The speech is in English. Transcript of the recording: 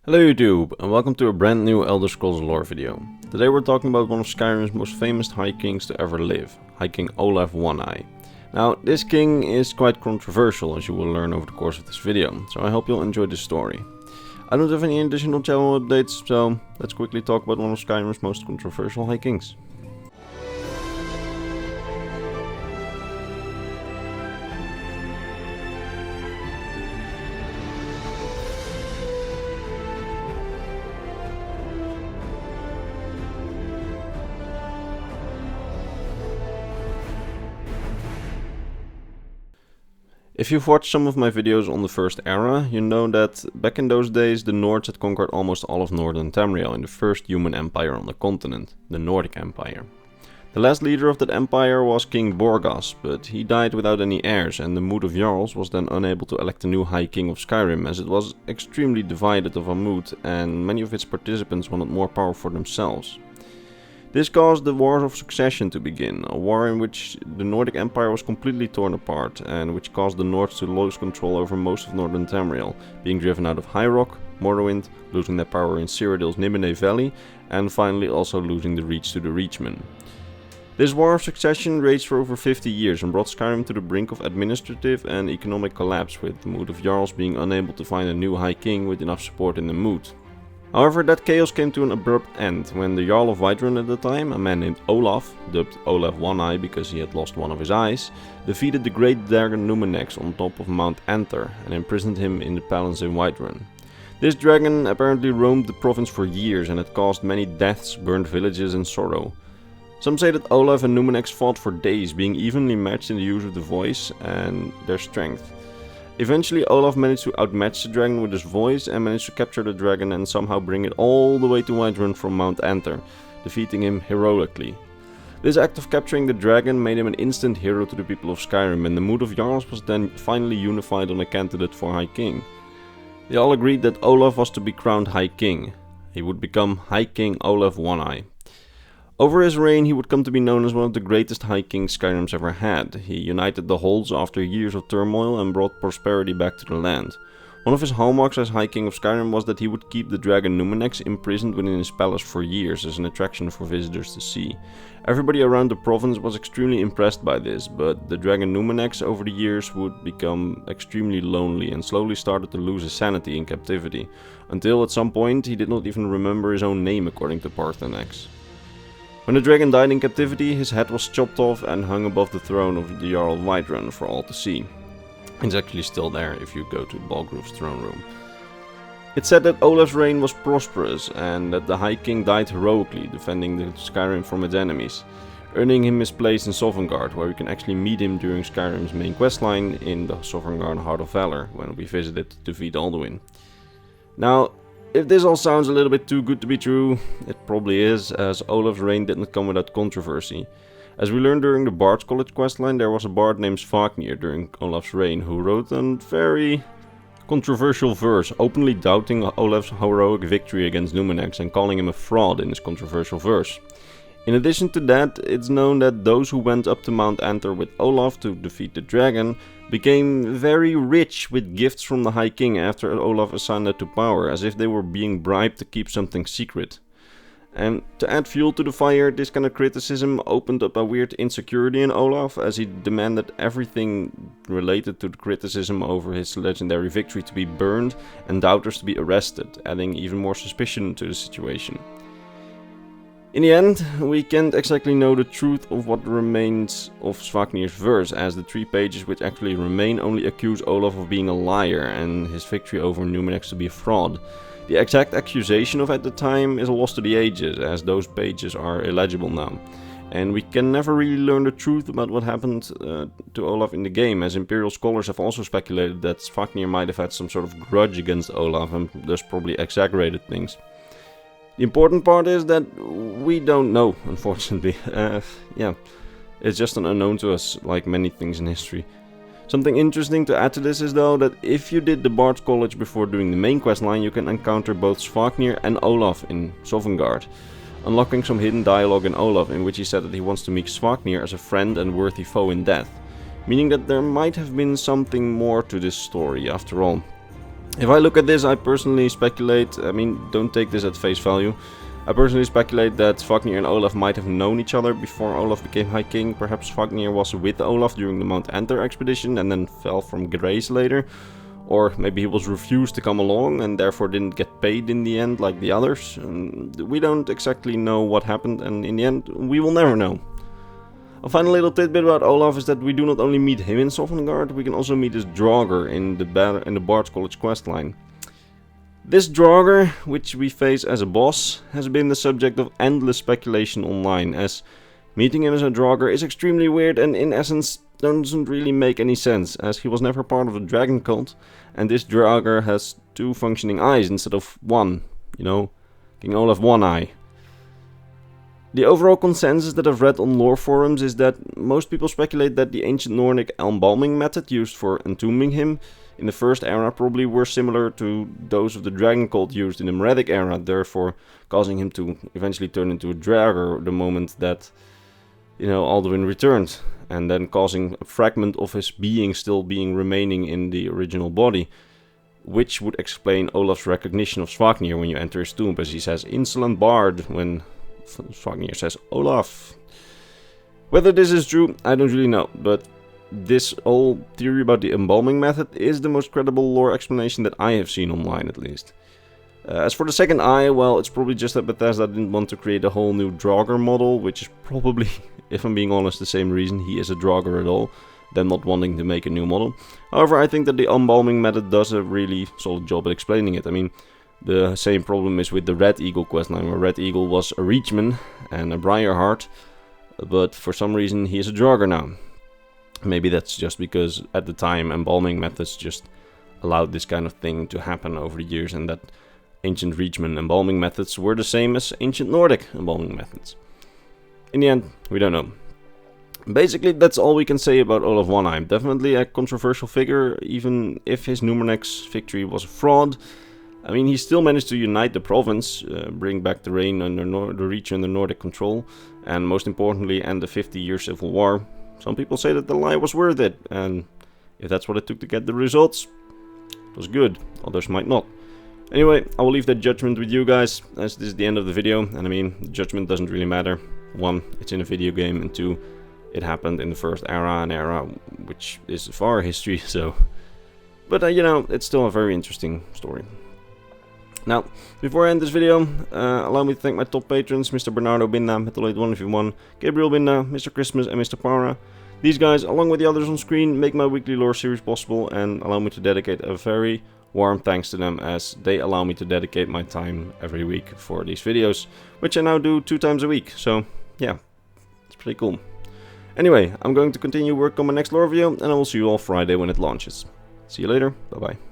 Hello YouTube, and welcome to a brand new Elder Scrolls lore video. Today we're talking about one of Skyrim's most famous High Kings to ever live, High King Olaf One-Eye. Now, this king is quite controversial, as you will learn over the course of this video, so I hope you'll enjoy this story. I don't have any additional channel updates, so let's quickly talk about one of Skyrim's most controversial High Kings. If you've watched some of my videos on the First Era, you know that back in those days the Nords had conquered almost all of northern Tamriel in the first human empire on the continent, the Nordic Empire. The last leader of that empire was King Borgas, but he died without any heirs, and the Mood of Jarls was then unable to elect a new High King of Skyrim, as it was extremely divided of a mood and many of its participants wanted more power for themselves. This caused the War of Succession to begin, a war in which the Nordic Empire was completely torn apart and which caused the Nords to lose control over most of northern Tamriel, being driven out of High Rock, Morrowind, losing their power in Cyrodiil's Nibelheim Valley, and finally also losing the reach to the Reachmen. This War of Succession raged for over 50 years and brought Skyrim to the brink of administrative and economic collapse, with the Mood of Jarls being unable to find a new High King with enough support in the Mood. However, that chaos came to an abrupt end when the Jarl of Whiterun at the time, a man named Olaf, dubbed Olaf One-Eye because he had lost one of his eyes, defeated the great dragon Numenex on top of Mount Anther and imprisoned him in the palace in Whiterun. This dragon apparently roamed the province for years and had caused many deaths, burned villages and sorrow. Some say that Olaf and Numenex fought for days, being evenly matched in the use of the voice and their strength. Eventually Olaf managed to outmatch the dragon with his voice and managed to capture the dragon and somehow bring it all the way to Whiterun from Mount Anther, defeating him heroically. This act of capturing the dragon made him an instant hero to the people of Skyrim, and the Mood of Jarls was then finally unified on a candidate for High King. They all agreed that Olaf was to be crowned High King. He would become High King Olaf One-Eye. Over his reign he would come to be known as one of the greatest High Kings Skyrim's ever had. He united the Holds after years of turmoil and brought prosperity back to the land. One of his hallmarks as High King of Skyrim was that he would keep the dragon Numenex imprisoned within his palace for years as an attraction for visitors to see. Everybody around the province was extremely impressed by this, but the dragon Numenex over the years would become extremely lonely and slowly started to lose his sanity in captivity, until at some point he did not even remember his own name according to Parthenax. When the dragon died in captivity, his head was chopped off and hung above the throne of the Jarl of Whiterun for all to see. It's actually still there if you go to Balgruuf's throne room. It's said that Olaf's reign was prosperous and that the High King died heroically, defending the Skyrim from its enemies, earning him his place in Sovngarde, where we can actually meet him during Skyrim's main questline in the Sovngarde Heart of Valor, when we visited to defeat Alduin. Now, if this all sounds a little bit too good to be true, it probably is, as Olaf's reign didn't come without controversy. As we learned during the Bard's College questline, there was a bard named Svafnir during Olaf's reign who wrote a very controversial verse, openly doubting Olaf's heroic victory against Numenex and calling him a fraud in his controversial verse. In addition to that, it's known that those who went up to Mount Anther with Olaf to defeat the dragon became very rich with gifts from the High King after Olaf ascended to power, as if they were being bribed to keep something secret. And to add fuel to the fire, this kind of criticism opened up a weird insecurity in Olaf, as he demanded everything related to the criticism over his legendary victory to be burned and doubters to be arrested, adding even more suspicion to the situation. In the end, we can't exactly know the truth of what remains of Svafnir's verse, as the 3 pages which actually remain only accuse Olaf of being a liar and his victory over Numenex to be a fraud. The exact accusation of at the time is lost to the ages, as those pages are illegible now. And we can never really learn the truth about what happened to Olaf in the game, as Imperial scholars have also speculated that Svafnir might have had some sort of grudge against Olaf and thus probably exaggerated things. The important part is that we don't know, unfortunately. It's just an unknown to us, like many things in history. Something interesting to add to this is though that if you did the Bard's College before doing the main questline, you can encounter both Svafnir and Olaf in Sovngarde, unlocking some hidden dialogue in Olaf in which he said that he wants to meet Svafnir as a friend and worthy foe in death, meaning that there might have been something more to this story after all. If I look at this, I personally speculate, I mean, don't take this at face value. I personally speculate that Fafnir and Olaf might have known each other before Olaf became High King. Perhaps Fafnir was with Olaf during the Mount Anther expedition and then fell from grace later. Or maybe he was refused to come along and therefore didn't get paid in the end like the others. We don't exactly know what happened, and in the end we will never know. A final little tidbit about Olaf is that we do not only meet him in Sovngarde, we can also meet his Draugr in the Bard's College questline. This Draugr, which we face as a boss, has been the subject of endless speculation online, as meeting him as a Draugr is extremely weird and in essence doesn't really make any sense, as he was never part of the dragon cult, and this Draugr has 2 functioning eyes instead of 1, you know, King Olaf one eye. The overall consensus that I've read on lore forums is that most people speculate that the ancient Nordic embalming method used for entombing him in the first era probably were similar to those of the dragon cult used in the Meretic era, therefore causing him to eventually turn into a Draugr the moment that, you know, Alduin returned, and then causing a fragment of his being still being remaining in the original body, which would explain Olaf's recognition of Fafnir when you enter his tomb, as he says "insolent bard" when Fafnir says "Olaf." Whether this is true, I don't really know, but this whole theory about the embalming method is the most credible lore explanation that I have seen online, at least. As for the second eye, well, it's probably just that Bethesda didn't want to create a whole new Draugr model, which is probably, if I'm being honest, the same reason he is a Draugr at all, them not wanting to make a new model. However, I think that the embalming method does a really solid job at explaining it. I mean, the same problem is with the Red Eagle questline, where Red Eagle was a Reachman and a Briarheart, but for some reason he is a Draugr now. Maybe that's just because at the time embalming methods just allowed this kind of thing to happen over the years, and that ancient Reachman embalming methods were the same as ancient Nordic embalming methods. In the end, we don't know. Basically, that's all we can say about Olaf One Eye. Definitely a controversial figure, even if his Numenix victory was a fraud. I mean, he still managed to unite the province, bring back the reign under the Reach under Nordic control, and most importantly, end the 50-year civil war. Some people say that the lie was worth it, and if that's what it took to get the results, it was good. Others might not. Anyway, I will leave that judgment with you guys, as this is the end of the video, and I mean, judgment doesn't really matter. 1, it's in a video game, and 2, it happened in the first era, an era which is far history, so... But, you know, it's still a very interesting story. Now, before I end this video, allow me to thank my top patrons, Mr. Bernardo Binda, Metalate1v1, Gabriel Binda, Mr. Christmas, and Mr. Para. These guys, along with the others on screen, make my weekly lore series possible, and allow me to dedicate a very warm thanks to them, as they allow me to dedicate my time every week for these videos, which I now do 2 times a week, so yeah, it's pretty cool. Anyway, I'm going to continue work on my next lore video, and I will see you all Friday when it launches. See you later, bye bye.